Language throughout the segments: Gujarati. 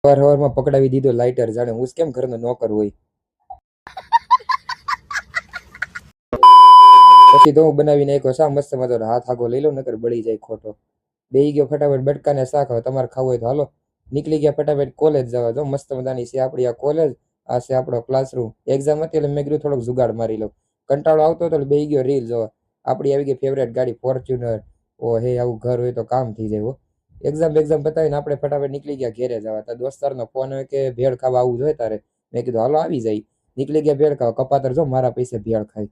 હવારમાં પકડાવી દીધો લાઇટર, જાણે હું કેમ ઘરનો નોકર હોય. પછી તો હું બનાવી નાખ્યો સા મસ્ત મજાનો, હાથ આગો લઈ લો નકર બળી જાય ખોટો. બેહી ગયો ફટાફટ બટકાને શાક. હવે તમારે ખાવું હોય તો હાલો. નીકળી ગયા ફટાફટ કોલેજ જવા. જો મસ્ત મજાની છે આપણી આ કોલેજ, આ છે આપણો ક્લાસરૂમ. એક્ઝામ હતી એટલે મેં કીધું થોડોક જુગાડ મારી લઉં. કંટાળો આવતો હતો એટલે બેહી ગયો રીલ જોવા. આપણી આવી ગઈ ફેવરેટ ગાડી ફોર્ચ્યુનર. ઓ હે, આવું ઘર હોય તો કામ થઈ જાય. એક્ઝામ પતાવીને આપણે ફટાફટ નીકળી ગયા ઘેરે જવા. તાર દોસ્તારનો ફોન હોય કે ભેળ ખાવા આવવું જોઈએ તારે. મેં કીધું હાલો આવી જાય. નીકળી ગયા ભેળ ખાવા. કપાતર જો મારા પૈસે ભેળ ખાય.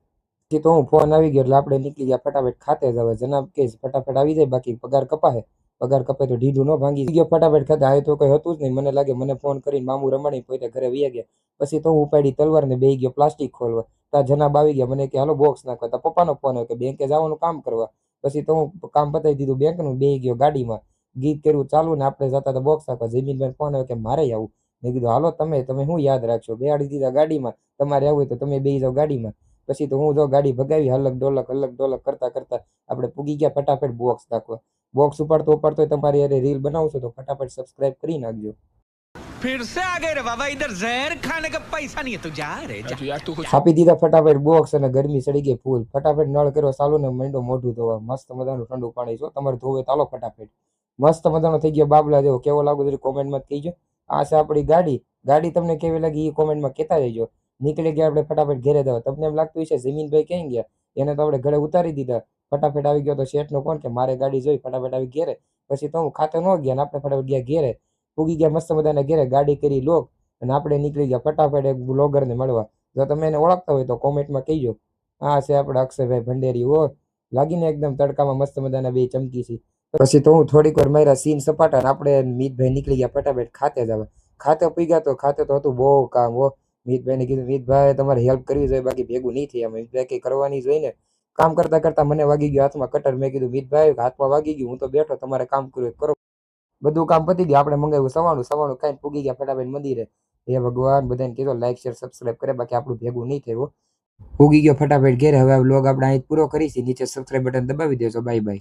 પછી તો હું ફોન આવી ગયો એટલે આપણે નીકળી ગયા ફટાફટ ખાતે જવા. જનાબ કે ફટાફટ આવી જાય, બાકી પગાર કપાહે. પગાર કપે તો ઢીઢું ન ભાંગી ગયો ફટાફટ ખાતે. આ તો કઈ હતું જ નહીં. મને લાગે મને ફોન કરીને મામુ રમાડી પોતે ઘરે વયા ગયા. પછી તો હું ઉપાડી તલવાર ને બેહી ગયો પ્લાસ્ટિક ખોલવા. ત્યાં જનાબ આવી ગયા, મને કે હાલો બોક્સ નાખવા. તો પપ્પાનો ફોન આવ્યો કે બેંકે જવાનું કામ કરવા. પછી તો હું કામ પતાવી દીધું બેંકનું, બેહી ગયો ગાડીમાં. ગીત કર્યું ચાલુ ને આપણે જતા હતા બોક્સ નાખવા. જમીનભાઈ ફોન આવ્યો કે મારે આવું. મેં કીધું હાલો તમે શું યાદ રાખશો, બેહાડી દીધા ગાડીમાં. તમારે આવું હોય તો તમે બેહી જાઓ ગાડીમાં. પછી તો હું જો ગાડી ભગાવી હલક ડોલક કરતા કરતા આપણે પૂગી ગયા ફટાફટ બોક્સ નાખવા. બોક્સ ઉપાડતો તમારી યારે રીલ બનાવશો તો ફટાફટ સબસ્ક્રાઇબ કરી નાખજો. फिर से आ गए रे बाबा, इधर जहर खाने का पैसा नहीं है, तू जा रे जा। આપી દીધા ફટાફટ બોક્સ અને ગરમી ચડી ગઈ ફૂલ. ફટાફટ નળ કર્યો ચાલુ ને માંડ્યો મોઢું ધોવા. મસ્ત મજાનું ઠંડુ પાણી જો તમારે ધોવે ચાલો ફટાફટ. મસ્ત મજાનો થઈ ગયો બાબલા જેવો. કેવો લાગુ જરી કોમેન્ટમાં કહીજો. આ છે આપણી ગાડી. ગાડી તમને કેવી લાગી એ કોમેન્ટમાં કહેતા જજો. નીકળી ગયા આપણે ફટાફટ ઘરે જવા. તમને એમ લાગતું છે જમીનભાઈ ક્યાં ગયા, એને તો આપણે ઘરે ઉતારી દીધા. ફટાફટ આવી ગયો તો શેઠનો ફોન કે મારે ગાડી જોઈ. ફટાફટ આવી ઘેરે. પછી તો હું ખાતે ન ગયા ને આપણે ફટાફટ ગયા ઘેરે. પૂગી ગયા મસ્ત મજાના ઘેરે. ગાડી કરી લોક અને આપણે નીકળી ગયા ફટાફટ એક બ્લોગરને મળવા. જો તમે એને ઓળખતા હોય તો કોમેન્ટમાં કહીજો. હા છે આપણે અક્ષયભાઈ ભંડેરી. ઓ લાગીને એકદમ તડકામાં મસ્ત મજાના બે ચમકી છે. પછી તો હું થોડીક વાર માર્યા સીન સપાટા ને આપણે મીતભાઈ નીકળી ગયા ફટાફટ ખાતે જવા. ખાતે પી તો ખાતે તો હતું બહુ કામ. મીતભાઈને કીધું મિતભાઈ તમારે હેલ્પ કરવી જોઈએ, બાકી ભેગું નહીં થાય. મિતભાઈ કઈ કરવાની જોઈએ ને. કામ કરતા કરતા મને વાગી ગયો હાથમાં કટર. મેં કીધું મિતભાઈ હાથમાં વાગી ગયું, હું તો બેઠો, તમારે કામ કર્યું કરો. બધું કામ પતી ગયું. આપણે મંગાવ્યું સવાણું ખાઈને પૂગી ગયા ફટાફટ મંદિરે. હે ભગવાન, બધાને કીધો લાઈક શેર સબસ્ક્રાઇબ કરે, બાકી આપણું ભેગું નહીં થયું. પૂગી ગયો ફટાફટ ઘેરે. હવે વ્લોગ આપણે અહીં પૂરો કરીશું. નીચે સબસ્ક્રાઇબ બટન દબાવી દેજો. Bye bye.